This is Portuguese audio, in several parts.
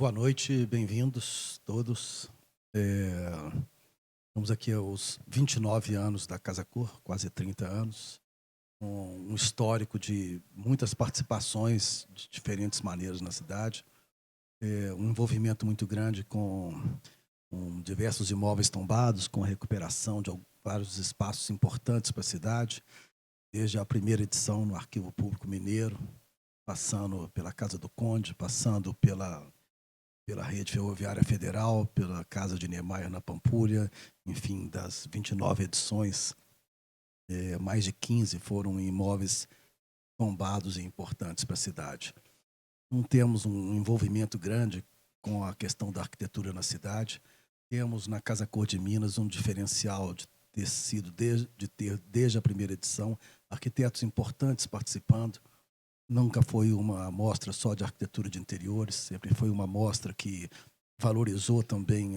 Boa noite, bem-vindos todos. Estamos aqui aos 29 anos da Casa Cor, quase 30 anos, com um histórico de muitas participações de diferentes maneiras na cidade, um envolvimento muito grande com diversos imóveis tombados, com a recuperação de vários espaços importantes para a cidade, desde a primeira edição no Arquivo Público Mineiro, passando pela Casa do Conde, passando pela Rede Ferroviária Federal, pela Casa de Niemeyer na Pampulha, enfim, das 29 edições, mais de 15 foram imóveis tombados e importantes para a cidade. Não temos um envolvimento grande com a questão da arquitetura na cidade. Temos na Casa Cor de Minas um diferencial de ter desde a primeira edição arquitetos importantes participando. Nunca foi uma amostra só de arquitetura de interiores, sempre foi uma amostra que valorizou também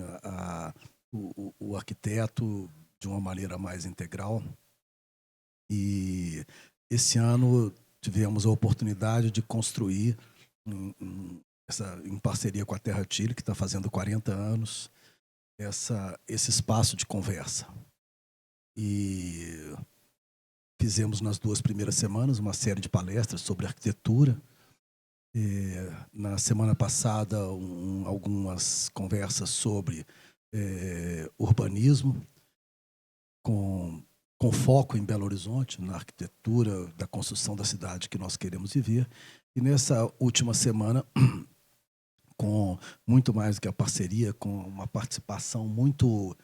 o arquiteto de uma maneira mais integral. E esse ano tivemos a oportunidade de construir, em parceria com a Terra Chile, que está fazendo 40 anos, esse espaço de conversa. E fizemos nas 2 primeiras semanas uma série de palestras sobre arquitetura. Na semana passada, algumas conversas sobre urbanismo, com foco em Belo Horizonte, na arquitetura da construção da cidade que nós queremos viver. E nessa última semana, com muito mais do que a parceria, com uma participação muito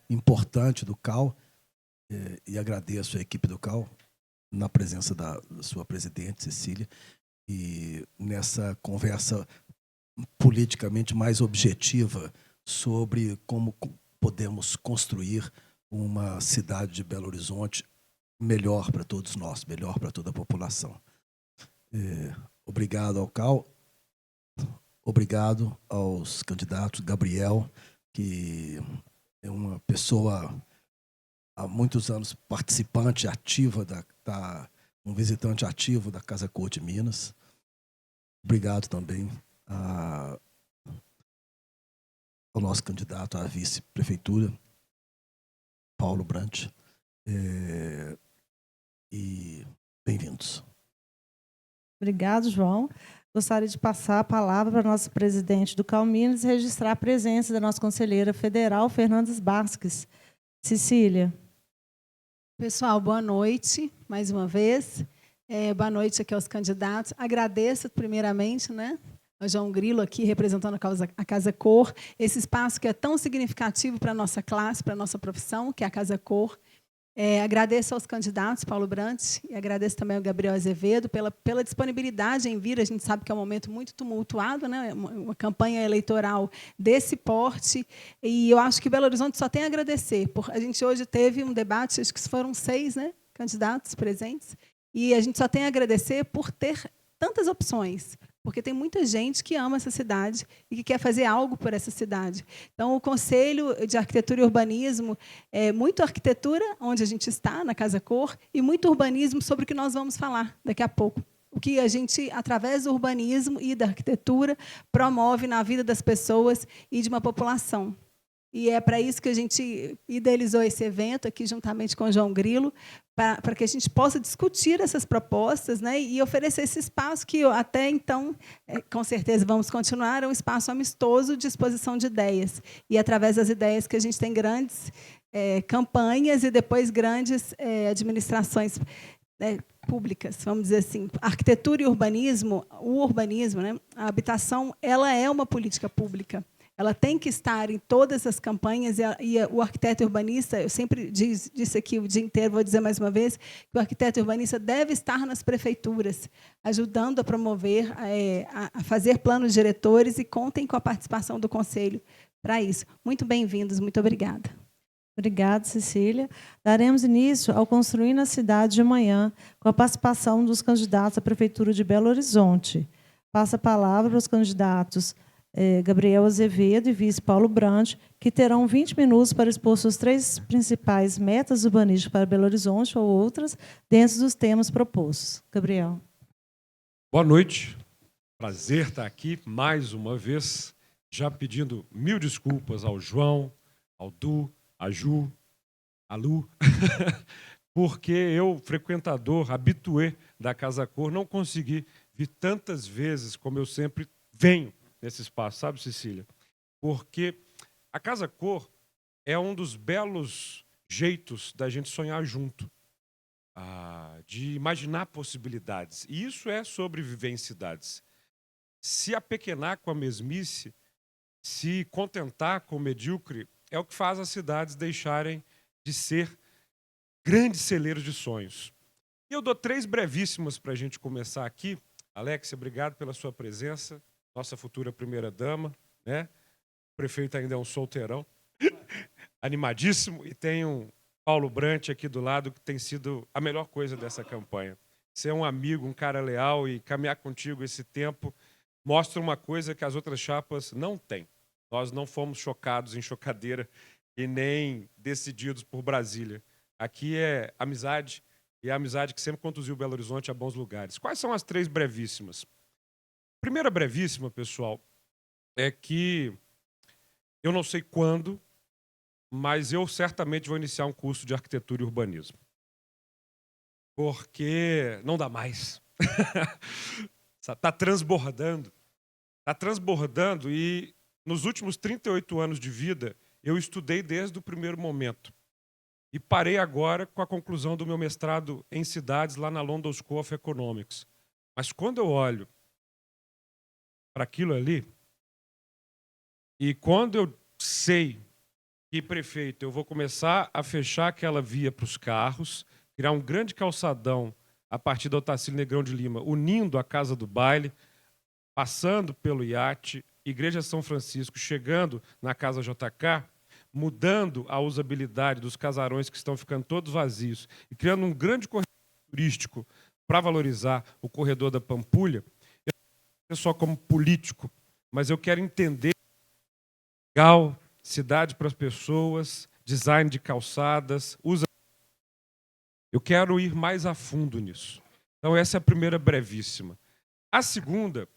importante do CAL, e agradeço a equipe do CAL, na presença da sua presidente, Cecília, e nessa conversa politicamente mais objetiva sobre como podemos construir uma cidade de Belo Horizonte melhor para todos nós, melhor para toda a população. Obrigado ao CAL, obrigado aos candidatos. Gabriel, que é uma pessoa há muitos anos participante ativa, um visitante ativo da Casa Cor de Minas. Obrigado também ao nosso candidato à vice-prefeitura, Paulo Brant. E bem-vindos. Obrigado, João. Gostaria de passar a palavra para a nossa presidente do CAL Minas e registrar a presença da nossa conselheira federal, Fernandes Basques. Cecília. Pessoal, boa noite, mais uma vez. Boa noite aqui aos candidatos. Agradeço, primeiramente, ao João Grilo, aqui representando a Casa Cor, esse espaço que é tão significativo para a nossa classe, para a nossa profissão, que é a Casa Cor. Agradeço aos candidatos, Paulo Brant, e agradeço também ao Gabriel Azevedo pela disponibilidade em vir. A gente sabe que é um momento muito tumultuado, uma campanha eleitoral desse porte, e eu acho que Belo Horizonte só tem a agradecer. A gente hoje teve um debate, acho que foram 6 candidatos presentes, e a gente só tem a agradecer por ter tantas opções, porque tem muita gente que ama essa cidade e que quer fazer algo por essa cidade. Então, o Conselho de Arquitetura e Urbanismo é muito arquitetura, onde a gente está, na Casa Cor, e muito urbanismo, sobre o que nós vamos falar daqui a pouco. O que a gente, através do urbanismo e da arquitetura, promove na vida das pessoas e de uma população. E é para isso que a gente idealizou esse evento aqui, juntamente com o João Grilo, para que a gente possa discutir essas propostas, e oferecer esse espaço que, até então, com certeza vamos continuar, é um espaço amistoso de exposição de ideias. E, através das ideias, que a gente tem grandes campanhas e, depois, grandes administrações públicas, vamos dizer assim. Arquitetura e urbanismo, a habitação, ela é uma política pública. Ela tem que estar em todas as campanhas, e o arquiteto urbanista, eu sempre disse aqui o dia inteiro, vou dizer mais uma vez, que o arquiteto urbanista deve estar nas prefeituras, ajudando a promover, a fazer planos diretores, e contem com a participação do Conselho para isso. Muito bem-vindos, muito obrigada. Obrigada, Cecília. Daremos início ao Construindo a Cidade de Amanhã, com a participação dos candidatos à Prefeitura de Belo Horizonte. Passo a palavra aos candidatos Gabriel Azevedo e vice Paulo Brant, que terão 20 minutos para expor suas 3 principais metas urbanísticas para Belo Horizonte ou outras, dentro dos temas propostos. Gabriel. Boa noite. Prazer estar aqui mais uma vez, já pedindo 1000 desculpas ao João, ao Du, a Ju, a Lu, porque eu, frequentador, habitué da Casa Cor, não consegui vir tantas vezes como eu sempre venho nesse espaço, sabe, Cecília? Porque a Casa Cor é um dos belos jeitos da gente sonhar junto, de imaginar possibilidades. E isso é sobre viver em cidades. Se apequenar com a mesmice, se contentar com o medíocre, é o que faz as cidades deixarem de ser grandes celeiros de sonhos. E eu dou 3 brevíssimas para a gente começar aqui. Alexia, obrigado pela sua presença, nossa futura primeira-dama, né? O prefeito ainda é um solteirão, animadíssimo, e tem um Paulo Brant aqui do lado, que tem sido a melhor coisa dessa campanha. Ser um amigo, um cara leal e caminhar contigo esse tempo mostra uma coisa que as outras chapas não têm. Nós não fomos chocados em chocadeira e nem decididos por Brasília. Aqui é amizade, e é a amizade que sempre conduziu Belo Horizonte a bons lugares. Quais são as 3 brevíssimas? Primeira brevíssima, pessoal, é que eu não sei quando, mas eu certamente vou iniciar um curso de arquitetura e urbanismo. Porque não dá mais. Está transbordando. Está transbordando e nos últimos 38 anos de vida eu estudei desde o primeiro momento. E parei agora com a conclusão do meu mestrado em cidades lá na London School of Economics. Mas quando eu olho para aquilo ali, e quando eu sei que, prefeito, eu vou começar a fechar aquela via para os carros, criar um grande calçadão a partir da Otacílio Negrão de Lima, unindo a Casa do Baile, passando pelo iate, Igreja São Francisco, chegando na Casa JK, mudando a usabilidade dos casarões que estão ficando todos vazios e criando um grande corredor turístico para valorizar o corredor da Pampulha, eu não só como político, mas eu quero entender legal, cidade para as pessoas, design de calçadas, eu quero ir mais a fundo nisso. Então essa é a primeira brevíssima. A segunda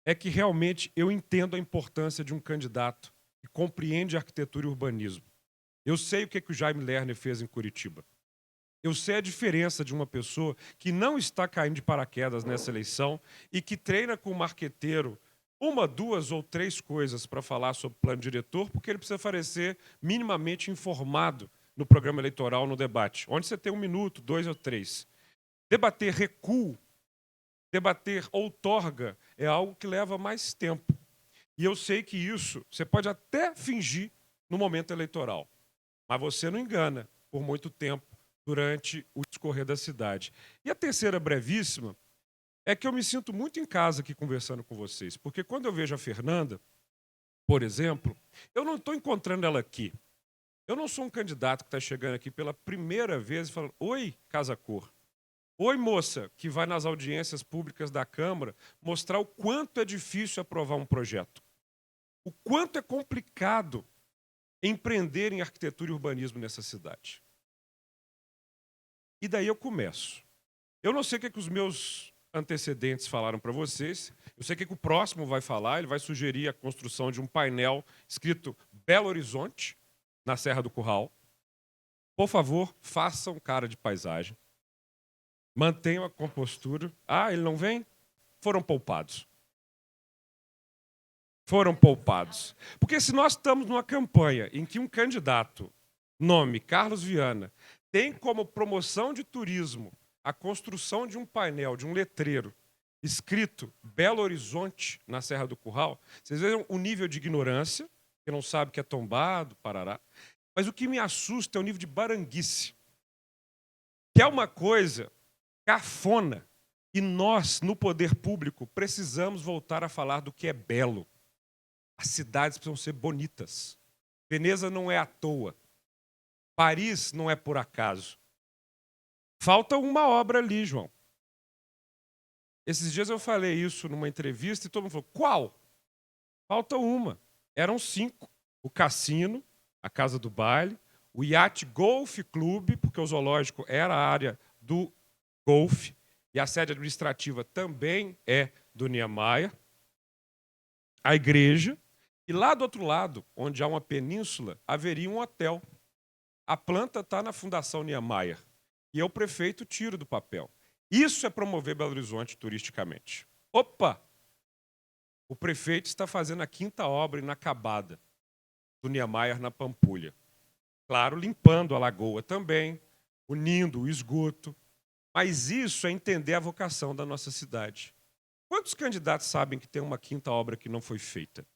é que realmente eu entendo a importância de um candidato que compreende arquitetura e urbanismo. Eu sei o que o Jaime Lerner fez em Curitiba. Eu sei a diferença de uma pessoa que não está caindo de paraquedas nessa eleição e que treina com o marqueteiro 1, 2 ou 3 coisas para falar sobre plano diretor, porque ele precisa parecer minimamente informado no programa eleitoral, no debate, onde você tem 1 minuto, 2 ou 3. Debater recuo, debater outorga é algo que leva mais tempo. E eu sei que isso você pode até fingir no momento eleitoral, mas você não engana por muito tempo durante o discorrer da cidade. E a terceira brevíssima é que eu me sinto muito em casa aqui conversando com vocês, porque quando eu vejo a Fernanda, por exemplo, eu não estou encontrando ela aqui. Eu não sou um candidato que está chegando aqui pela primeira vez e falando: oi, Casa Cor. Oi, moça, que vai nas audiências públicas da Câmara mostrar o quanto é difícil aprovar um projeto. O quanto é complicado empreender em arquitetura e urbanismo nessa cidade. E daí eu começo. Eu não sei o que os meus antecedentes falaram para vocês. Eu sei o que o próximo vai falar. Ele vai sugerir a construção de um painel escrito Belo Horizonte, na Serra do Curral. Por favor, façam cara de paisagem. Mantenham a compostura. Ah, ele não vem? Foram poupados. Foram poupados. Porque se nós estamos numa campanha em que um candidato, nome Carlos Viana, tem como promoção de turismo a construção de um painel, de um letreiro, escrito Belo Horizonte, na Serra do Curral, vocês vejam o nível de ignorância, que não sabe que é tombado, parará. Mas o que me assusta é o nível de baranguice, que é uma coisa cafona. E nós, no poder público, precisamos voltar a falar do que é belo. As cidades precisam ser bonitas. Veneza não é à toa. Paris não é por acaso. Falta uma obra ali, João. Esses dias eu falei isso numa entrevista e todo mundo falou: qual? Falta uma. Eram 5. O cassino, a Casa do Baile, o Iate Golf Clube, porque o zoológico era a área do golfe, e a sede administrativa também é do Niemeyer, a igreja, e lá do outro lado, onde há uma península, haveria um hotel. A planta está na Fundação Niemeyer. E é o prefeito tira do papel. Isso é promover Belo Horizonte turisticamente. Opa! O prefeito está fazendo a 5ª obra inacabada do Niemeyer na Pampulha. Claro, limpando a lagoa também, unindo o esgoto. Mas isso é entender a vocação da nossa cidade. Quantos candidatos sabem que tem uma 5ª obra que não foi feita?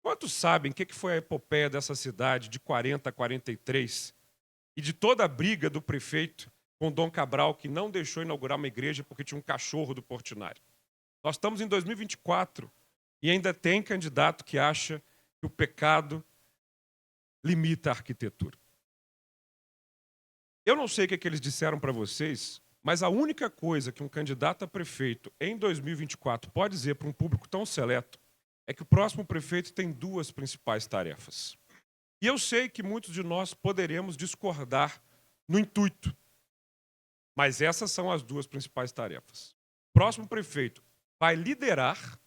Quantos sabem o que foi a epopeia dessa cidade de 40 a 43 e de toda a briga do prefeito com Dom Cabral, que não deixou inaugurar uma igreja porque tinha um cachorro do Portinari? Nós estamos em 2024 e ainda tem candidato que acha que o pecado limita a arquitetura. Eu não sei o que eles disseram para vocês, mas a única coisa que um candidato a prefeito em 2024 pode dizer para um público tão seleto é que o próximo prefeito tem 2 principais tarefas. E eu sei que muitos de nós poderemos discordar no intuito, mas essas são as 2 principais tarefas. O próximo prefeito vai liderar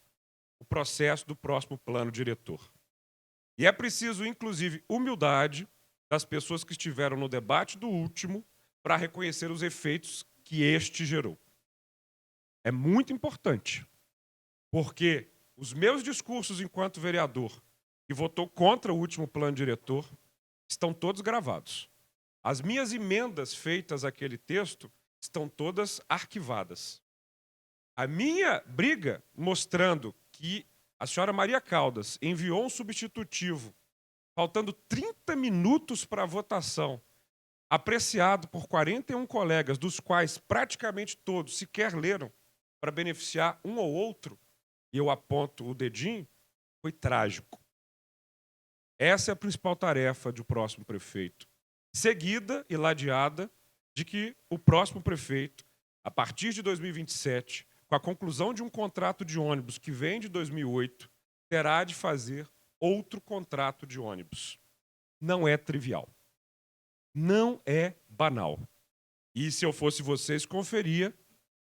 o processo do próximo plano diretor. E é preciso, inclusive, humildade das pessoas que estiveram no debate do último para reconhecer os efeitos que este gerou. É muito importante, porque os meus discursos enquanto vereador, que votou contra o último plano diretor, estão todos gravados. As minhas emendas feitas àquele texto estão todas arquivadas. A minha briga mostrando que a senhora Maria Caldas enviou um substitutivo, faltando 30 minutos para a votação, apreciado por 41 colegas, dos quais praticamente todos sequer leram, para beneficiar um ou outro, e eu aponto o dedinho, foi trágico. Essa é a principal tarefa do próximo prefeito, seguida e ladeada de que o próximo prefeito, a partir de 2027, com a conclusão de um contrato de ônibus que vem de 2008, terá de fazer outro contrato de ônibus. Não é trivial. Não é banal. E se eu fosse vocês, conferia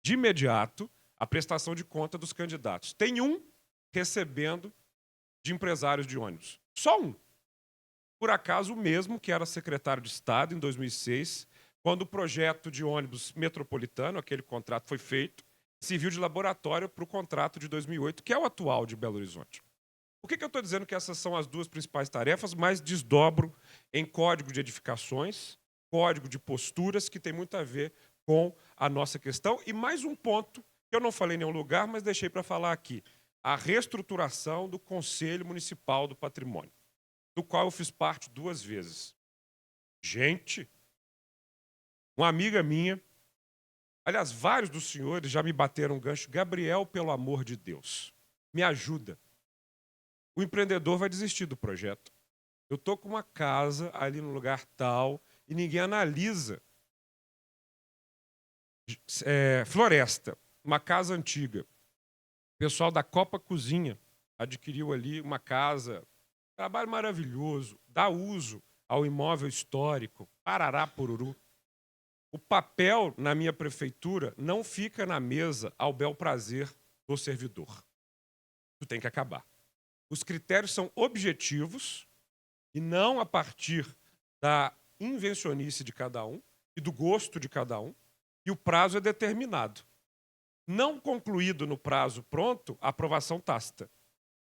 de imediato a prestação de conta dos candidatos. Tem um recebendo de empresários de ônibus. Só um. Por acaso, o mesmo que era secretário de Estado em 2006, quando o projeto de ônibus metropolitano, aquele contrato foi feito, serviu de laboratório para o contrato de 2008, que é o atual de Belo Horizonte. Por que eu estou dizendo que essas são as 2 principais tarefas, mas desdobro em código de edificações, código de posturas, que tem muito a ver com a nossa questão. E mais um ponto, que eu não falei em nenhum lugar, mas deixei para falar aqui. A reestruturação do Conselho Municipal do Patrimônio, do qual eu fiz parte 2 vezes. Gente, uma amiga minha, aliás, vários dos senhores já me bateram um gancho. Gabriel, pelo amor de Deus, me ajuda. O empreendedor vai desistir do projeto. Eu estou com uma casa ali no lugar tal e ninguém analisa. Floresta, uma casa antiga. O pessoal da Copa Cozinha adquiriu ali uma casa, trabalho maravilhoso, dá uso ao imóvel histórico, parará, poruru. O papel na minha prefeitura não fica na mesa ao bel prazer do servidor. Isso tem que acabar. Os critérios são objetivos e não a partir da invencionice de cada um e do gosto de cada um, e o prazo é determinado. Não concluído no prazo pronto, a aprovação tácita,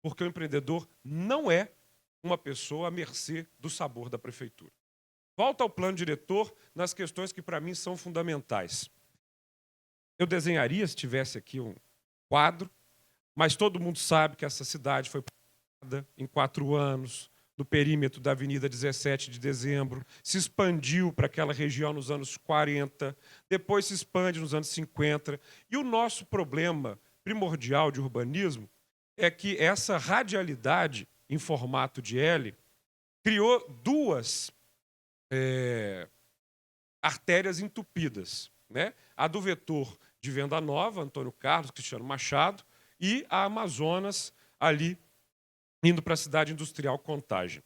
porque o empreendedor não é uma pessoa à mercê do sabor da prefeitura. Volta ao plano diretor nas questões que, para mim, são fundamentais. Eu desenharia, se tivesse aqui um quadro, mas todo mundo sabe que essa cidade foi em 4 anos, no perímetro da Avenida 17 de Dezembro, se expandiu para aquela região nos anos 40, depois se expande nos anos 50. E o nosso problema primordial de urbanismo é que essa radialidade em formato de L criou 2 artérias entupidas, né? A do vetor de Venda Nova, Antônio Carlos, Cristiano Machado, e a Amazonas ali indo para a cidade industrial Contagem.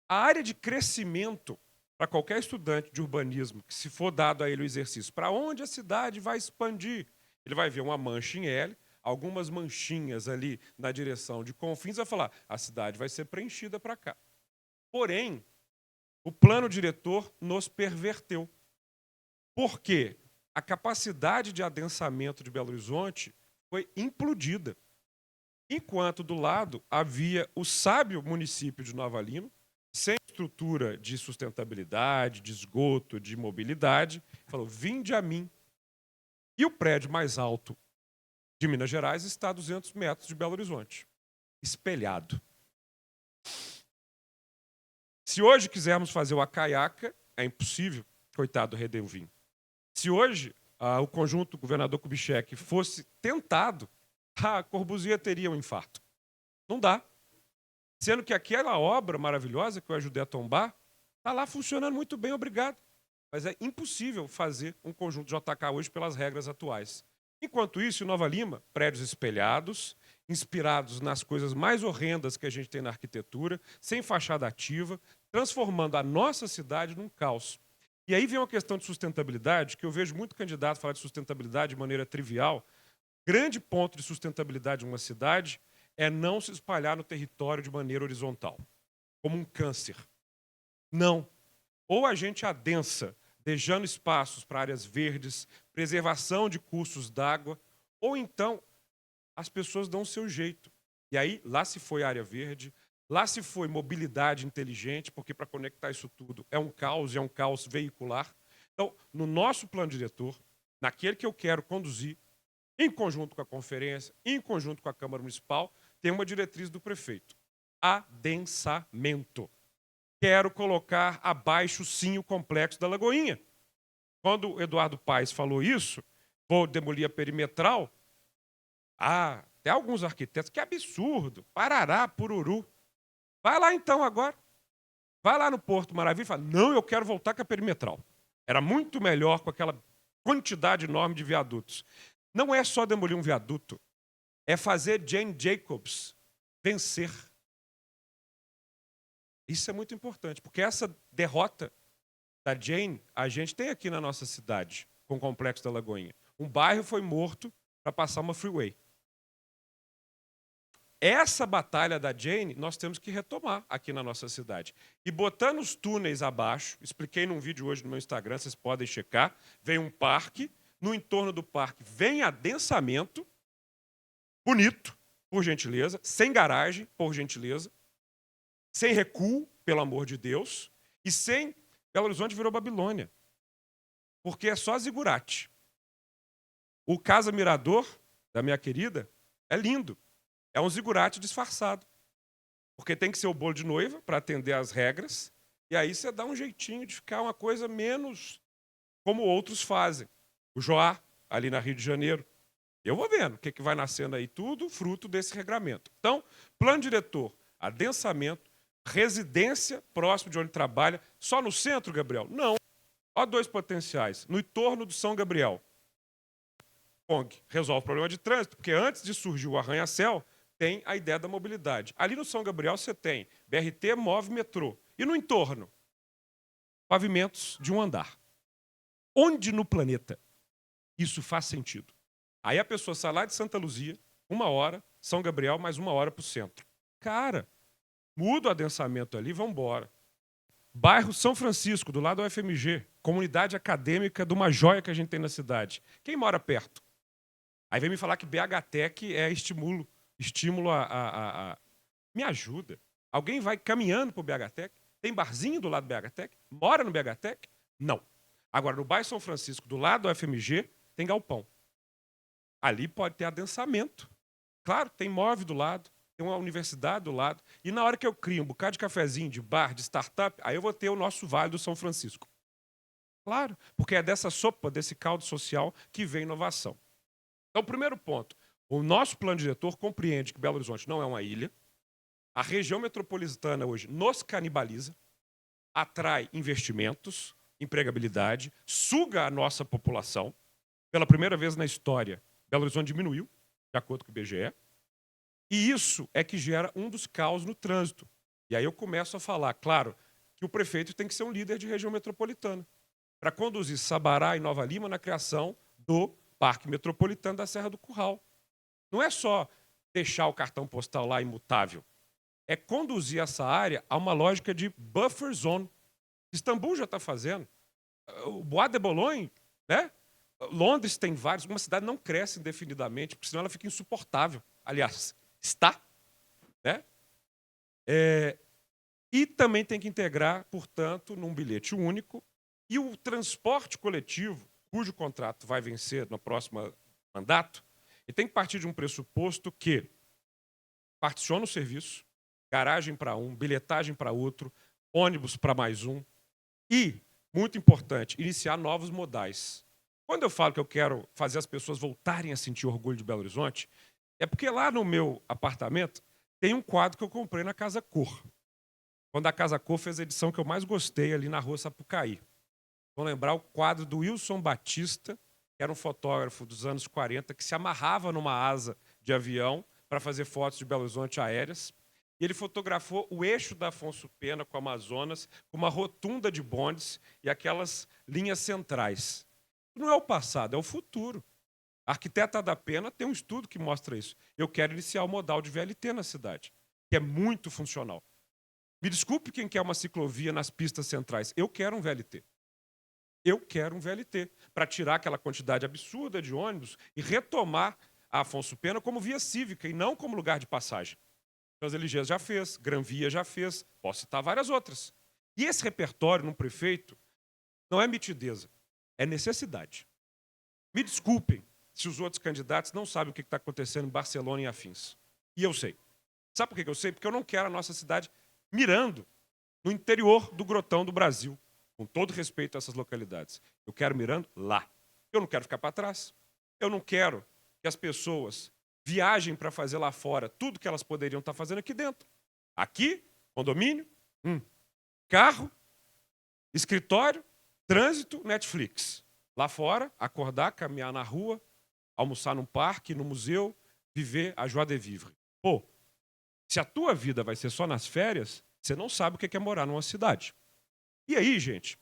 A área de crescimento para qualquer estudante de urbanismo, que se for dado a ele o exercício, para onde a cidade vai expandir, ele vai ver uma mancha em L, algumas manchinhas ali na direção de Confins, vai falar, a cidade vai ser preenchida para cá. Porém, o plano diretor nos perverteu. Por quê? A capacidade de adensamento de Belo Horizonte foi implodida. Enquanto do lado havia o sábio município de Nova Lima, sem estrutura de sustentabilidade, de esgoto, de mobilidade, falou, vinde a mim. E o prédio mais alto de Minas Gerais está a 200 metros de Belo Horizonte, espelhado. Se hoje quisermos fazer o Acaiaca, é impossível, coitado do Redenvim. Se hoje o conjunto governador Kubitschek fosse tentado, a Corbusier teria um infarto. Não dá. Sendo que aquela obra maravilhosa que eu ajudei a tombar, está lá funcionando muito bem, obrigado. Mas é impossível fazer um conjunto de JK hoje pelas regras atuais. Enquanto isso, em Nova Lima, prédios espelhados, inspirados nas coisas mais horrendas que a gente tem na arquitetura, sem fachada ativa, transformando a nossa cidade num caos. E aí vem uma questão de sustentabilidade, que eu vejo muito candidato falar de sustentabilidade de maneira trivial. Grande ponto de sustentabilidade de uma cidade é não se espalhar no território de maneira horizontal, como um câncer. Não. Ou a gente adensa, deixando espaços para áreas verdes, preservação de cursos d'água, ou então as pessoas dão o seu jeito. E aí, lá se foi área verde, lá se foi mobilidade inteligente, porque para conectar isso tudo é um caos veicular. Então, no nosso plano diretor, naquele que eu quero conduzir, em conjunto com a conferência, em conjunto com a Câmara Municipal, tem uma diretriz do prefeito. Adensamento. Quero colocar abaixo, sim, o complexo da Lagoinha. Quando o Eduardo Paes falou isso, vou demolir a perimetral, até alguns arquitetos, que absurdo, parará, pururu. Vai lá então agora. Vai lá no Porto Maravilha e fala, não, eu quero voltar com a perimetral. Era muito melhor com aquela quantidade enorme de viadutos. Não é só demolir um viaduto, é fazer Jane Jacobs vencer. Isso é muito importante, porque essa derrota da Jane, a gente tem aqui na nossa cidade, com o Complexo da Lagoinha. Um bairro foi morto para passar uma freeway. Essa batalha da Jane, nós temos que retomar aqui na nossa cidade. E botando os túneis abaixo, expliquei num vídeo hoje no meu Instagram, vocês podem checar, vem um parque, no entorno do parque vem adensamento, bonito, por gentileza, sem garagem, por gentileza, sem recuo, pelo amor de Deus, e sem Belo Horizonte virou Babilônia. Porque é só zigurate. O Casa Mirador, da minha querida, é lindo. É um zigurate disfarçado. Porque tem que ser o bolo de noiva para atender às regras, e aí você dá um jeitinho de ficar uma coisa menos como outros fazem. O Joá, ali na Rio de Janeiro. Eu vou vendo o que vai nascendo aí, tudo fruto desse regramento. Então, plano diretor, adensamento, residência próximo de onde trabalha. Só no centro, Gabriel? Não. Ó, dois potenciais. No entorno do São Gabriel. ONG resolve o problema de trânsito, porque antes de surgir o arranha-céu, tem a ideia da mobilidade. Ali no São Gabriel você tem BRT, move, metrô. E no entorno? Pavimentos de um andar. Onde no planeta isso faz sentido? Aí a pessoa sai lá de Santa Luzia, 1 hora, São Gabriel, mais 1 hora para o centro. Cara, muda o adensamento ali, vamos embora. Bairro São Francisco, do lado do UFMG, comunidade acadêmica de uma joia que a gente tem na cidade. Quem mora perto? Aí vem me falar que BHTEC é estímulo Me ajuda. Alguém vai caminhando para o BHTEC? Tem barzinho do lado do BHTEC? Mora no BHTEC? Não. Agora, no bairro São Francisco, do lado do UFMG, tem galpão. Ali pode ter adensamento. Claro, tem MOVE do lado, tem uma universidade do lado. E na hora que eu crio um bocado de cafezinho, de bar, de startup, aí eu vou ter o nosso Vale do São Francisco. Claro, porque é dessa sopa, desse caldo social que vem inovação. Então, primeiro ponto, o nosso plano diretor compreende que Belo Horizonte não é uma ilha. A região metropolitana hoje nos canibaliza, atrai investimentos, empregabilidade, suga a nossa população. Pela primeira vez na história, Belo Horizonte diminuiu, de acordo com o IBGE. E isso é que gera um dos caos no trânsito. E aí eu começo a falar, claro, que o prefeito tem que ser um líder de região metropolitana para conduzir Sabará e Nova Lima na criação do Parque Metropolitano da Serra do Curral. Não é só deixar o cartão postal lá imutável. É conduzir essa área a uma lógica de buffer zone. Istambul já está fazendo. O Bois de Boulogne, né? Londres tem vários. Uma cidade não cresce indefinidamente, porque senão ela fica insuportável. Aliás, está. Né? E também tem que integrar, portanto, num bilhete único. E o transporte coletivo, cujo contrato vai vencer no próximo mandato, ele tem que partir de um pressuposto que particiona o serviço, garagem para um, bilhetagem para outro, ônibus para mais um. E, muito importante, iniciar novos modais. Quando eu falo que eu quero fazer as pessoas voltarem a sentir orgulho de Belo Horizonte, é porque lá no meu apartamento tem um quadro que eu comprei na Casa Cor. Quando a Casa Cor fez a edição que eu mais gostei ali na Rua Sapucaí. Vão lembrar o quadro do Wilson Batista, que era um fotógrafo dos anos 40, que se amarrava numa asa de avião para fazer fotos de Belo Horizonte aéreas. E ele fotografou o eixo da Afonso Pena com o Amazonas, com uma rotunda de bondes e aquelas linhas centrais. Não é o passado, é o futuro. A Arquiteta da Pena tem um estudo que mostra isso. Eu quero iniciar o modal de VLT na cidade, que é muito funcional. Me desculpe quem quer uma ciclovia nas pistas centrais. Eu quero um VLT. Eu quero um VLT para tirar aquela quantidade absurda de ônibus e retomar a Afonso Pena como via cívica e não como lugar de passagem. Champs-Élysées já fez, Gran Via já fez, posso citar várias outras. E esse repertório, num prefeito, não é mitideza, é necessidade. Me desculpem se os outros candidatos não sabem o que está acontecendo em Barcelona e afins. E eu sei. Sabe por que eu sei? Porque eu não quero a nossa cidade mirando no interior do grotão do Brasil, com todo respeito a essas localidades. Eu quero mirando lá. Eu não quero ficar para trás. Eu não quero que as pessoas viajem para fazer lá fora tudo que elas poderiam estar fazendo aqui dentro. Aqui, condomínio, carro, escritório, trânsito, Netflix. Lá fora, acordar, caminhar na rua, almoçar num parque, no museu, viver a joie de vivre. Pô, se a tua vida vai ser só nas férias, você não sabe o que é morar numa cidade. E aí, gente,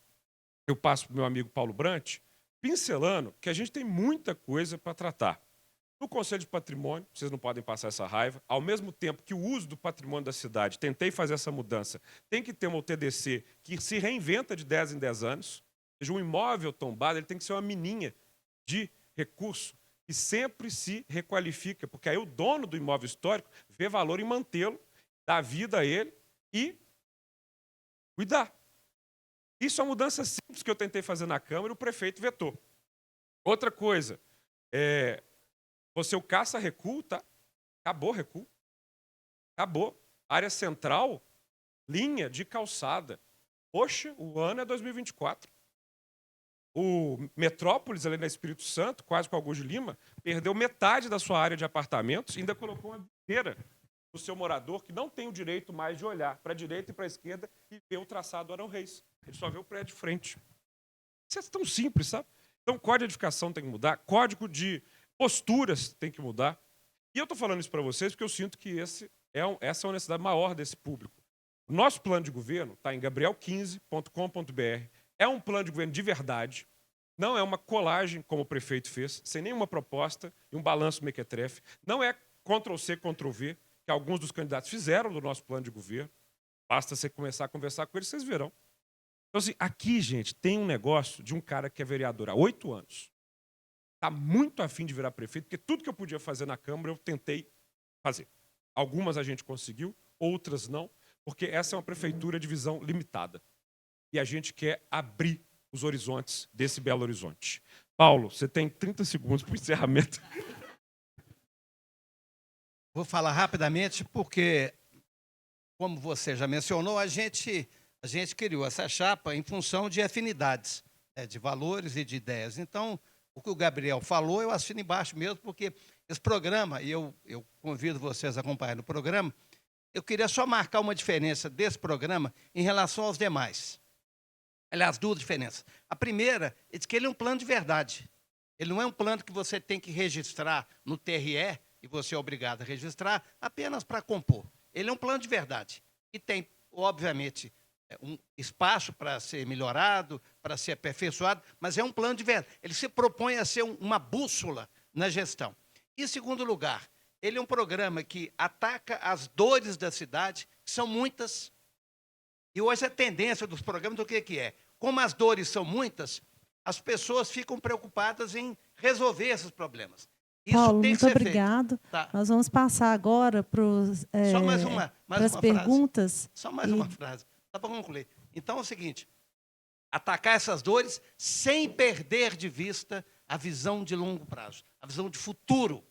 eu passo para o meu amigo Paulo Brant, pincelando que a gente tem muita coisa para tratar. No Conselho de Patrimônio, vocês não podem passar essa raiva, ao mesmo tempo que o uso do patrimônio da cidade, tentei fazer essa mudança, tem que ter uma UTDC que se reinventa de 10 em 10 anos, ou seja, um imóvel tombado ele tem que ser uma mininha de recurso que sempre se requalifica, porque aí o dono do imóvel histórico vê valor em mantê-lo, dar vida a ele e cuidar. Isso é uma mudança simples que eu tentei fazer na Câmara e o prefeito vetou. Outra coisa, você o caça-recuo, tá? Acabou recuo. Acabou. Área central, linha de calçada. Poxa, o ano é 2024. O Metrópolis, ali na Espírito Santo, quase com Augusto de Lima, perdeu metade da sua área de apartamentos e ainda colocou uma barreira no seu morador que não tem o direito mais de olhar para a direita e para a esquerda e ver o traçado do Arão Reis. Ele só vê o prédio de frente. Isso é tão simples, sabe? Então, código de edificação tem que mudar, código de posturas tem que mudar. E eu estou falando isso para vocês porque eu sinto que essa é a necessidade maior desse público. O nosso plano de governo está em gabriel15.com.br. É um plano de governo de verdade. Não é uma colagem, como o prefeito fez, sem nenhuma proposta e um balanço mequetrefe. Não é Ctrl-C, Ctrl-V, que alguns dos candidatos fizeram do nosso plano de governo. Basta você começar a conversar com eles, vocês verão. Então, assim, aqui, gente, tem um negócio de um cara que é vereador há 8 anos. Está muito afim de virar prefeito, porque tudo que eu podia fazer na Câmara eu tentei fazer. Algumas a gente conseguiu, outras não, porque essa é uma prefeitura de visão limitada. E a gente quer abrir os horizontes desse Belo Horizonte. Paulo, você tem 30 segundos para o encerramento. Vou falar rapidamente porque, como você já mencionou, a gente criou essa chapa em função de afinidades, de valores e de ideias. Então, o que o Gabriel falou, eu assino embaixo mesmo, porque esse programa, e eu convido vocês a acompanhar o programa, eu queria só marcar uma diferença desse programa em relação aos demais. Aliás, 2 diferenças. A primeira é de que ele é um plano de verdade. Ele não é um plano que você tem que registrar no TRE, e você é obrigado a registrar apenas para compor. Ele é um plano de verdade, que tem, obviamente, um espaço para ser melhorado, para ser aperfeiçoado, mas é um plano de verdade. Ele se propõe a ser uma bússola na gestão. E, em segundo lugar, ele é um programa que ataca as dores da cidade, que são muitas. E hoje a tendência dos programas do que é? Como as dores são muitas, as pessoas ficam preocupadas em resolver esses problemsas. Isso Paulo, tem que muito ser obrigado. feito. Tá. Nós vamos passar agora para Só mais uma perguntas. Só mais uma frase, só para concluir. Então é o seguinte, atacar essas dores sem perder de vista a visão de longo prazo, a visão de futuro.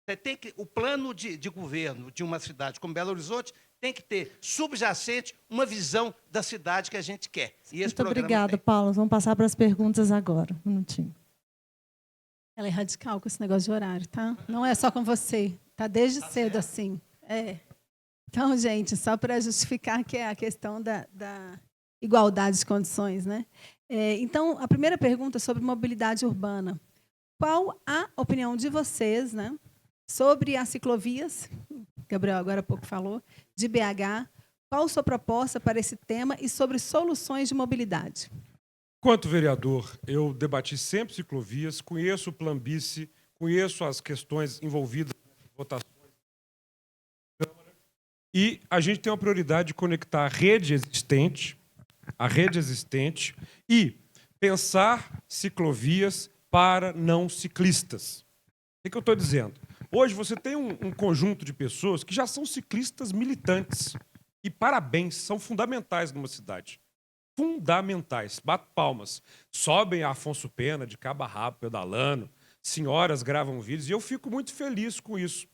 Você tem que, o plano de governo de uma cidade como Belo Horizonte tem que ter subjacente uma visão da cidade que a gente quer. E esse Muito obrigada, Paulo. Vamos passar para as perguntas agora. Um minutinho. Ela é radical com esse negócio de horário, tá? Não é só com você. Tá desde cedo certo. assim. É. Então, gente, só para justificar que é a questão da igualdade de condições, né? Então, a primeira pergunta é sobre mobilidade urbana. Qual a opinião de vocês, né, sobre as ciclovias? Gabriel agora há pouco falou de BH. Qual a sua proposta para esse tema e sobre soluções de mobilidade? Quanto vereador, eu debati sempre ciclovias, conheço o Planbice, conheço as questões envolvidas nas votações da Câmara, e a gente tem uma prioridade de conectar a rede existente e pensar ciclovias para não ciclistas. O que eu estou dizendo? Hoje você tem um conjunto de pessoas que já são ciclistas militantes. E parabéns, são fundamentais numa cidade. Fundamentais. Bato palmas. Sobem a Afonso Pena, de cabo a rabo, pedalando. Senhoras gravam vídeos. E eu fico muito feliz com isso.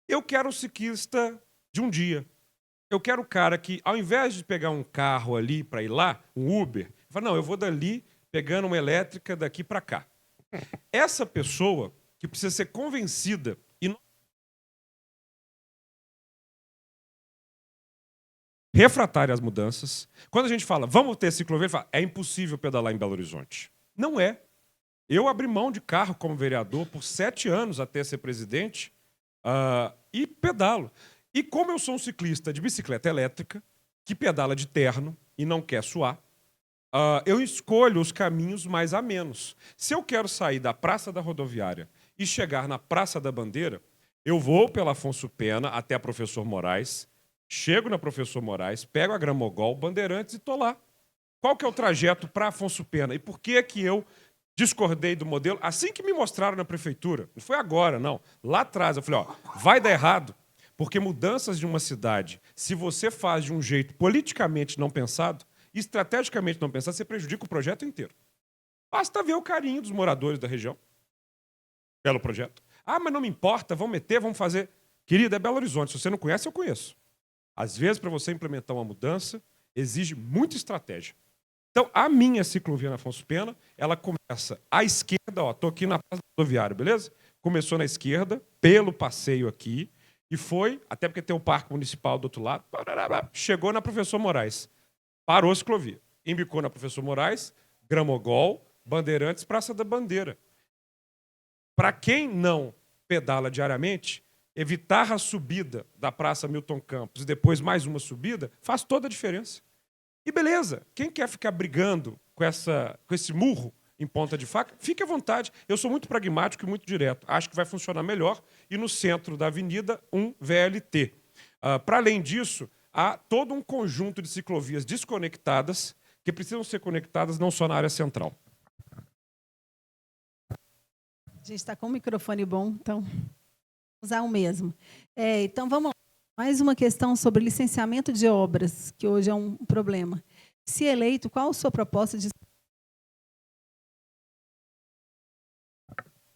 Eu quero um ciclista de um dia. Eu quero o cara que, ao invés de pegar um carro ali para ir lá, um Uber, fala, não, eu vou dali pegando uma elétrica daqui para cá. Essa pessoa que precisa ser convencida e não refratária às mudanças. Quando a gente fala, vamos ter ciclovia, ele fala, é impossível pedalar em Belo Horizonte. Não é. Eu abri mão de carro como vereador por 7 anos até ser presidente e pedalo. E como eu sou um ciclista de bicicleta elétrica, que pedala de terno e não quer suar, eu escolho os caminhos mais amenos. Se eu quero sair da Praça da Rodoviária e chegar na Praça da Bandeira, eu vou pela Afonso Pena até a Professor Moraes, chego na Professor Moraes, pego a Gramogol, Bandeirantes e estou lá. Qual que é o trajeto para Afonso Pena? E por que que eu discordei do modelo? Assim que me mostraram na prefeitura, não foi agora, não. Lá atrás eu falei, vai dar errado, porque mudanças de uma cidade, se você faz de um jeito politicamente não pensado, estrategicamente não pensado, você prejudica o projeto inteiro. Basta ver o carinho dos moradores da região pelo projeto. Mas não me importa, vamos meter, vamos fazer. Querida, é Belo Horizonte. Se você não conhece, eu conheço. Às vezes, para você implementar uma mudança, exige muita estratégia. Então, a minha ciclovia na Afonso Pena, ela começa à esquerda, estou aqui na Praça Rodoviária, beleza? Começou na esquerda, pelo passeio aqui, e foi, até porque tem o Parque Municipal do outro lado, chegou na Professor Moraes. Parou a ciclovia. Embicou na Professor Moraes, Gramogol, Bandeirantes, Praça da Bandeira. Para quem não pedala diariamente, evitar a subida da Praça Milton Campos e depois mais uma subida faz toda a diferença. E beleza, quem quer ficar brigando com esse murro em ponta de faca, fique à vontade. Eu sou muito pragmático e muito direto. Acho que vai funcionar melhor. E no centro da avenida, um VLT. Para além disso, há todo um conjunto de ciclovias desconectadas que precisam ser conectadas não só na área central. A gente está com um microfone bom, então usar o mesmo. Então, vamos lá. Mais uma questão sobre licenciamento de obras, que hoje é um problema. Se eleito, qual a sua proposta de...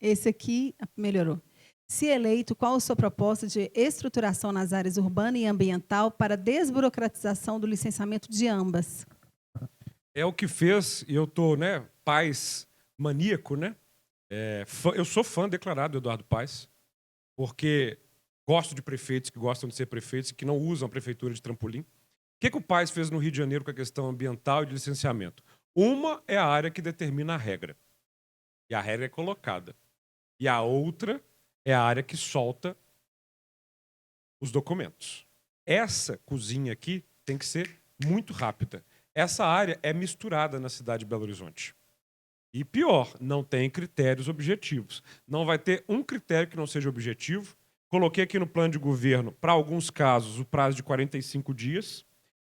Esse aqui melhorou. Se eleito, qual a sua proposta de estruturação nas áreas urbana e ambiental para desburocratização do licenciamento de ambas? É o que fez, e eu estou, Paes maníaco, eu sou fã declarado do Eduardo Paes, porque gosto de prefeitos que gostam de ser prefeitos e que não usam a prefeitura de trampolim. O que o Paes fez no Rio de Janeiro com a questão ambiental e de licenciamento? Uma é a área que determina a regra, e a regra é colocada. E a outra é a área que solta os documentos. Essa cozinha aqui tem que ser muito rápida. Essa área é misturada na cidade de Belo Horizonte. E pior, não tem critérios objetivos. Não vai ter um critério que não seja objetivo, Coloquei aqui no plano de governo, para alguns casos, o prazo de 45 dias,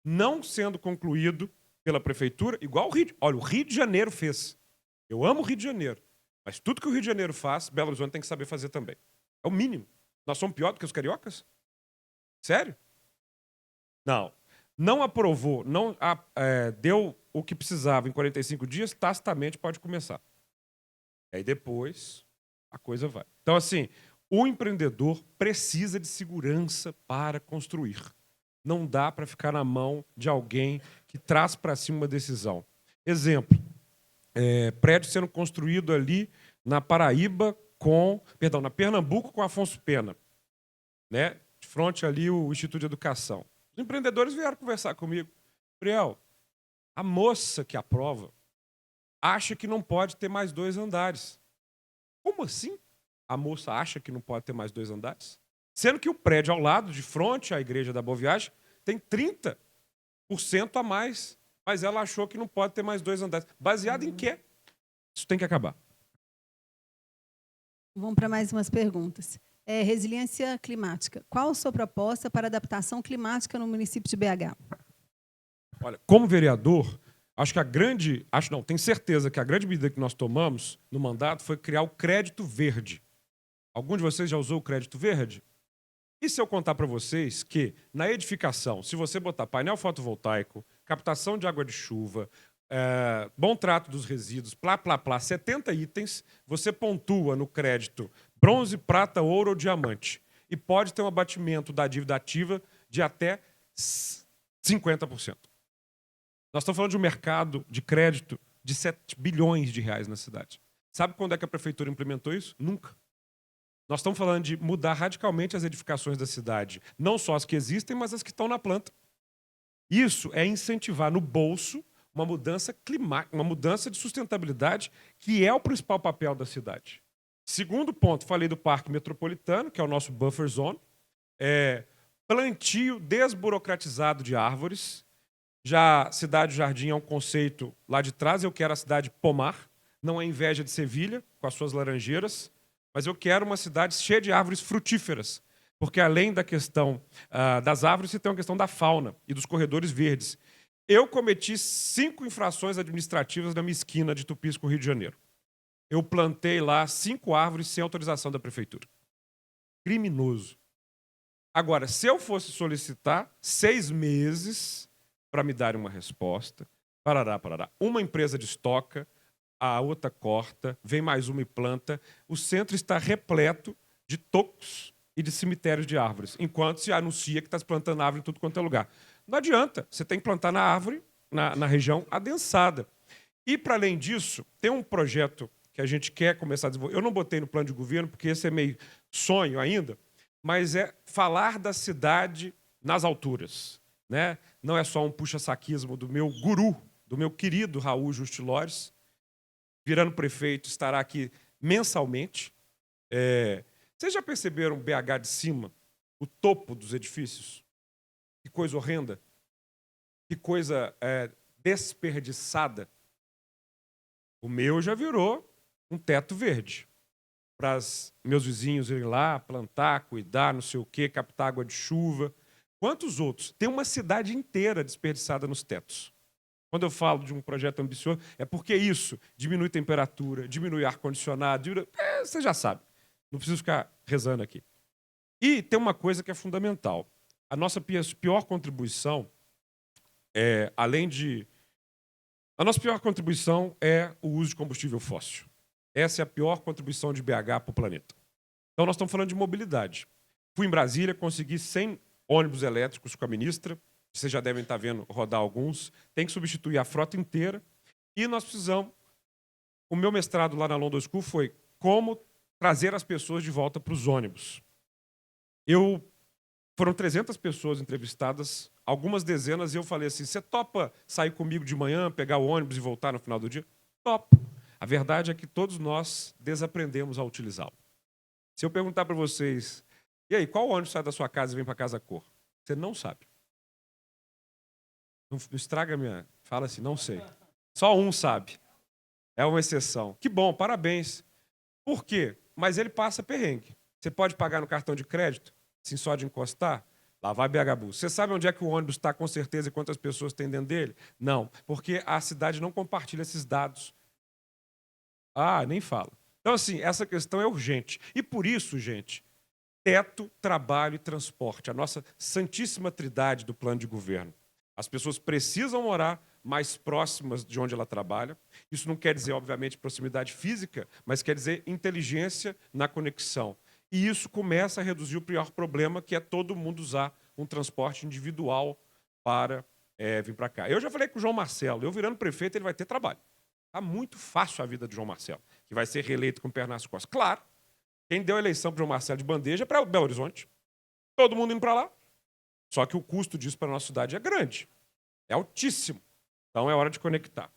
não sendo concluído pela prefeitura, igual o Rio. Olha, o Rio de Janeiro fez. Eu amo o Rio de Janeiro, mas tudo que o Rio de Janeiro faz, Belo Horizonte tem que saber fazer também. É o mínimo. Nós somos pior do que os cariocas? Sério? Não. Não aprovou, não deu o que precisava em 45 dias, tacitamente pode começar. Aí depois a coisa vai. Então, assim, o empreendedor precisa de segurança para construir. Não dá para ficar na mão de alguém que traz para si uma decisão. Exemplo, prédio sendo construído ali na Paraíba na Pernambuco com Afonso Pena, né? De frente ali o Instituto de Educação. Os empreendedores vieram conversar comigo. Gabriel, a moça que aprova acha que não pode ter mais 2 andares. Como assim? A moça acha que não pode ter mais 2 andares? Sendo que o prédio ao lado, de frente à Igreja da Boa Viagem, tem 30% a mais. Mas ela achou que não pode ter mais 2 andares. Baseado em quê? Isso tem que acabar. Vamos para mais umas perguntas. Resiliência climática. Qual a sua proposta para adaptação climática no município de BH? Olha, como vereador, tenho certeza que a grande medida que nós tomamos no mandato foi criar o crédito verde. Algum de vocês já usou o crédito verde? E se eu contar para vocês que na edificação, se você botar painel fotovoltaico, captação de água de chuva, bom trato dos resíduos, 70 itens, você pontua no crédito bronze, prata, ouro ou diamante. E pode ter um abatimento da dívida ativa de até 50%. Nós estamos falando de um mercado de crédito de 7 bilhões de reais na cidade. Sabe quando é que a prefeitura implementou isso? Nunca. Nós estamos falando de mudar radicalmente as edificações da cidade. Não só as que existem, mas as que estão na planta. Isso é incentivar no bolso uma mudança climática, uma mudança de sustentabilidade, que é o principal papel da cidade. Segundo ponto, falei do Parque Metropolitano, que é o nosso buffer zone, plantio desburocratizado de árvores. Já Cidade Jardim é um conceito lá de trás, eu quero a cidade pomar, não é inveja de Sevilha, com as suas laranjeiras, mas eu quero uma cidade cheia de árvores frutíferas, porque além da questão das árvores, você tem uma questão da fauna e dos corredores verdes. Eu cometi 5 infrações administrativas na minha esquina de Tupis com o Rio de Janeiro. Eu plantei lá 5 árvores sem autorização da prefeitura. Criminoso. Agora, se eu fosse solicitar 6 meses para me darem uma resposta, parará. Uma empresa destoca, a outra corta, vem mais uma e planta. O centro está repleto de tocos e de cemitérios de árvores, enquanto se anuncia que está plantando árvore em tudo quanto é lugar. Não adianta, você tem que plantar na árvore, na região adensada. E, para além disso, tem um projeto que a gente quer começar a desenvolver. Eu não botei no plano de governo, porque esse é meio sonho ainda, mas é falar da cidade nas alturas, né? Não é só um puxa-saquismo do meu guru, do meu querido Raul Justilores, virando prefeito, estará aqui mensalmente. Vocês já perceberam BH de cima, o topo dos edifícios? Que coisa horrenda, que coisa desperdiçada. O meu já virou um teto verde para meus vizinhos irem lá, plantar, cuidar, não sei o quê, captar água de chuva. Quantos outros? Tem uma cidade inteira desperdiçada nos tetos. Quando eu falo de um projeto ambicioso, é porque isso diminui temperatura, diminui ar-condicionado, você já sabe. Não preciso ficar rezando aqui. E tem uma coisa que é fundamental. A nossa pior contribuição a nossa pior contribuição é o uso de combustível fóssil. Essa é a pior contribuição de BH para o planeta. Então, nós estamos falando de mobilidade. Fui em Brasília, consegui 100 ônibus elétricos com a ministra. Vocês já devem estar vendo rodar alguns. Tem que substituir a frota inteira. E nós precisamos... O meu mestrado lá na London School foi como trazer as pessoas de volta para os ônibus. Foram 300 pessoas entrevistadas, algumas dezenas, e eu falei assim, você topa sair comigo de manhã, pegar o ônibus e voltar no final do dia? Topo. A verdade é que todos nós desaprendemos a utilizá-lo. Se eu perguntar para vocês, e aí, qual ônibus sai da sua casa e vem para Casa Cor? Você não sabe. Não estraga minha... Fala assim, não sei. Só um sabe. É uma exceção. Que bom, parabéns. Por quê? Mas ele passa perrengue. Você pode pagar no cartão de crédito, assim, só de encostar? Lá vai BH Bus. Você sabe onde é que o ônibus está com certeza e quantas pessoas tem dentro dele? Não, porque a cidade não compartilha esses dados. Ah, nem fala. Então, assim, essa questão é urgente. E por isso, gente, teto, trabalho e transporte, a nossa santíssima trindade do plano de governo. As pessoas precisam morar mais próximas de onde ela trabalha. Isso não quer dizer, obviamente, proximidade física, mas quer dizer inteligência na conexão. E isso começa a reduzir o pior problema, que é todo mundo usar um transporte individual para vir para cá. Eu já falei com o João Marcelo, eu virando prefeito, ele vai ter trabalho. Está muito fácil a vida do João Marcelo, que vai ser reeleito com o pé nas costas. Claro, quem deu a eleição para o João Marcelo de bandeja é para Belo Horizonte. Todo mundo indo para lá. Só que o custo disso para a nossa cidade é grande, é altíssimo. Então é hora de conectar.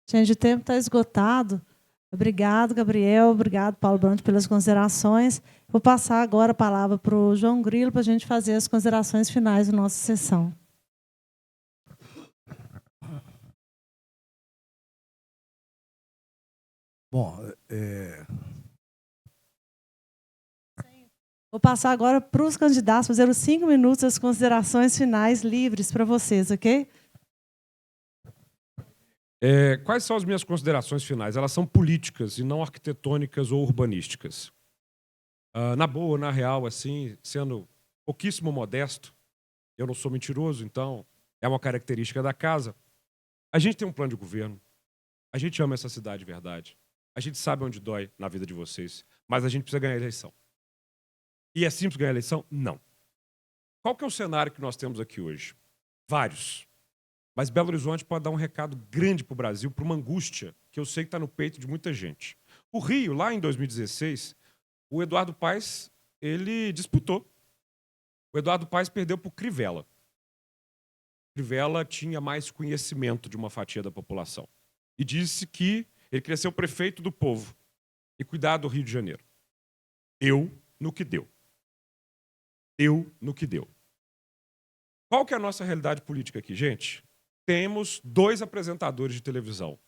Gente, o tempo está esgotado. Obrigado, Gabriel. Obrigado, Paulo Brandt, pelas considerações. Vou passar agora a palavra para o João Grilo para a gente fazer as considerações finais da nossa sessão. Bom, Vou passar agora para os candidatos, fazer os 5 minutos, as considerações finais livres para vocês, ok? Quais são as minhas considerações finais? Elas são políticas e não arquitetônicas ou urbanísticas. Na boa, na real, assim, sendo pouquíssimo modesto, eu não sou mentiroso, então é uma característica da casa. A gente tem um plano de governo, a gente ama essa cidade de verdade, a gente sabe onde dói na vida de vocês, mas a gente precisa ganhar a eleição. E é simples ganhar a eleição? Não. Qual que é o cenário que nós temos aqui hoje? Vários. Mas Belo Horizonte pode dar um recado grande para o Brasil, para uma angústia que eu sei que está no peito de muita gente. O Rio, lá em 2016, o Eduardo Paes, ele disputou. O Eduardo Paes perdeu para o Crivella. Crivella tinha mais conhecimento de uma fatia da população. E disse que ele queria ser o prefeito do povo e cuidar do Rio de Janeiro. Deu no que deu. Deu no que deu. Qual que é a nossa realidade política aqui, gente? Temos 2 apresentadores de televisão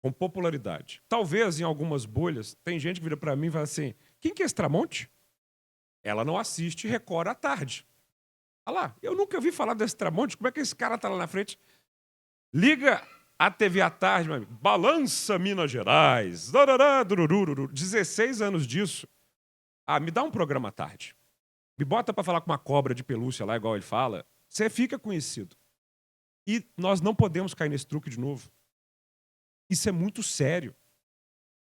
com popularidade. Talvez em algumas bolhas, tem gente que vira para mim e fala assim, quem que é esse Tramonte? Ela não assiste Record à tarde. Olha lá, eu nunca vi falar desse Tramonte, como é que esse cara está lá na frente? Liga a TV à tarde, meu amigo. Balança Minas Gerais. 16 anos disso. Me dá um programa à tarde. Me bota para falar com uma cobra de pelúcia lá, igual ele fala. Você fica conhecido. E nós não podemos cair nesse truque de novo. Isso é muito sério.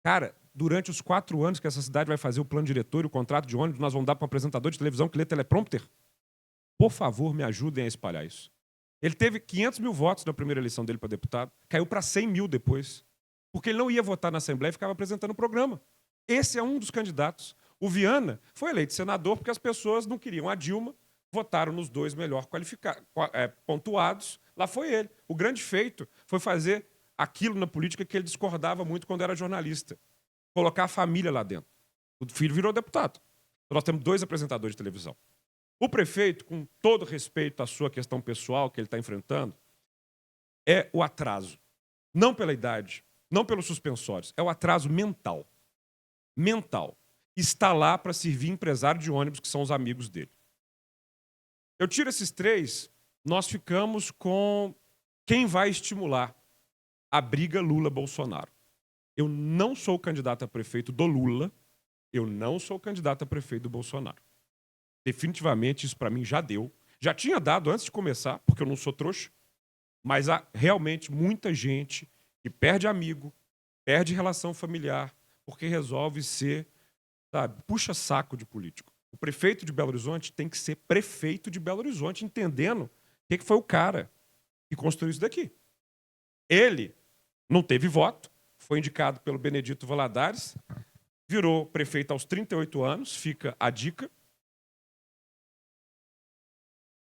Cara, durante os 4 anos que essa cidade vai fazer o plano diretor e o contrato de ônibus, nós vamos dar para um apresentador de televisão que lê teleprompter? Por favor, me ajudem a espalhar isso. Ele teve 500 mil votos na primeira eleição dele para deputado, caiu para 100 mil depois, porque ele não ia votar na Assembleia e ficava apresentando o programa. Esse é um dos candidatos. O Viana foi eleito senador porque as pessoas não queriam a Dilma, votaram nos 2 melhor pontuados, lá foi ele. O grande feito foi fazer aquilo na política que ele discordava muito quando era jornalista, colocar a família lá dentro. O filho virou deputado. Então, nós temos 2 apresentadores de televisão. O prefeito, com todo respeito à sua questão pessoal que ele está enfrentando, é o atraso. Não pela idade, não pelos suspensórios, é o atraso mental. Mental. Está lá para servir empresário de ônibus, que são os amigos dele. Eu tiro esses 3, nós ficamos com quem vai estimular a briga Lula-Bolsonaro. Eu não sou candidato a prefeito do Lula, eu não sou candidato a prefeito do Bolsonaro. Definitivamente isso para mim já deu. Já tinha dado antes de começar, porque eu não sou trouxa, mas há realmente muita gente que perde amigo, perde relação familiar, porque resolve ser, sabe, puxa-saco de político. O prefeito de Belo Horizonte tem que ser prefeito de Belo Horizonte, entendendo o que foi o cara que construiu isso daqui. Ele não teve voto, foi indicado pelo Benedito Valadares, virou prefeito aos 38 anos, fica a dica,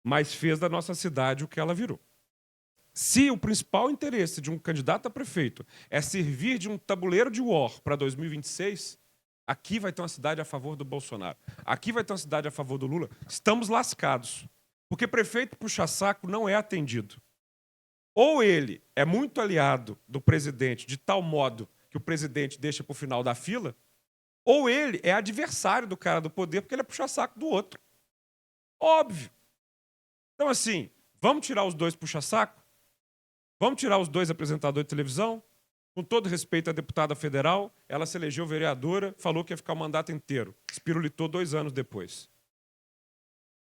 mas fez da nossa cidade o que ela virou. Se o principal interesse de um candidato a prefeito é servir de um tabuleiro de war para 2026, aqui vai ter uma cidade a favor do Bolsonaro, aqui vai ter uma cidade a favor do Lula, estamos lascados. Porque prefeito puxa-saco não é atendido. Ou ele é muito aliado do presidente de tal modo que o presidente deixa para o final da fila, ou ele é adversário do cara do poder porque ele é puxa-saco do outro. Óbvio. Então, assim, vamos tirar os dois puxa-saco? Vamos tirar os dois apresentadores de televisão? Com todo respeito à deputada federal, ela se elegeu vereadora, falou que ia ficar o mandato inteiro. Espirulitou 2 anos depois.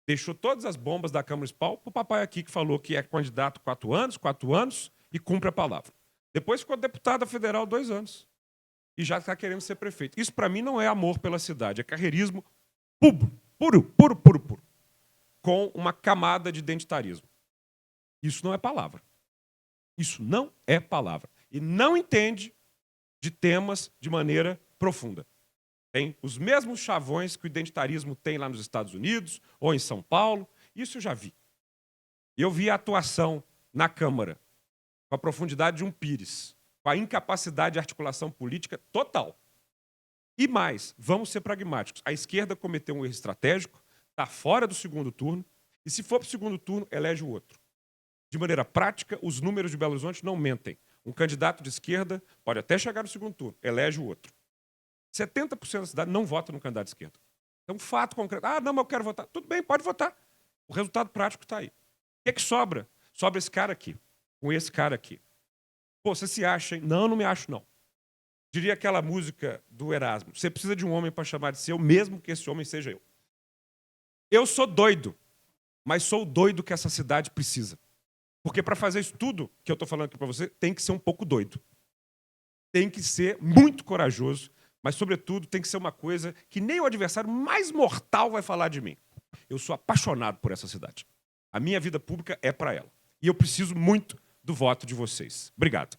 Deixou todas as bombas da Câmara Municipal para o papai aqui, que falou que é candidato 4 anos, e cumpre a palavra. Depois ficou deputada federal 2 anos. E já está querendo ser prefeito. Isso, para mim, não é amor pela cidade, é carreirismo puro. Com uma camada de identitarismo. Isso não é palavra. Isso não é palavra. E não entende de temas de maneira profunda. Tem os mesmos chavões que o identitarismo tem lá nos Estados Unidos ou em São Paulo. Isso eu já vi. E eu vi a atuação na Câmara com a profundidade de um Pires, com a incapacidade de articulação política total. E mais, vamos ser pragmáticos. A esquerda cometeu um erro estratégico, está fora do segundo turno, e se for para o segundo turno, elege o outro. De maneira prática, os números de Belo Horizonte não mentem. Um candidato de esquerda pode até chegar no segundo turno, elege o outro. 70% da cidade não vota no candidato de esquerda. É um fato concreto. Ah, não, mas eu quero votar. Tudo bem, pode votar. O resultado prático está aí. O que sobra? Sobra esse cara aqui, com esse cara aqui. Pô, você se acha, hein? Não, não me acho, não. Diria aquela música do Erasmo. Você precisa de um homem para chamar de seu, mesmo que esse homem seja eu. Eu sou doido, mas sou o doido que essa cidade precisa. Porque para fazer isso tudo que eu estou falando aqui para você, tem que ser um pouco doido. Tem que ser muito corajoso, mas, sobretudo, tem que ser uma coisa que nem o adversário mais mortal vai falar de mim. Eu sou apaixonado por essa cidade. A minha vida pública é para ela. E eu preciso muito do voto de vocês. Obrigado.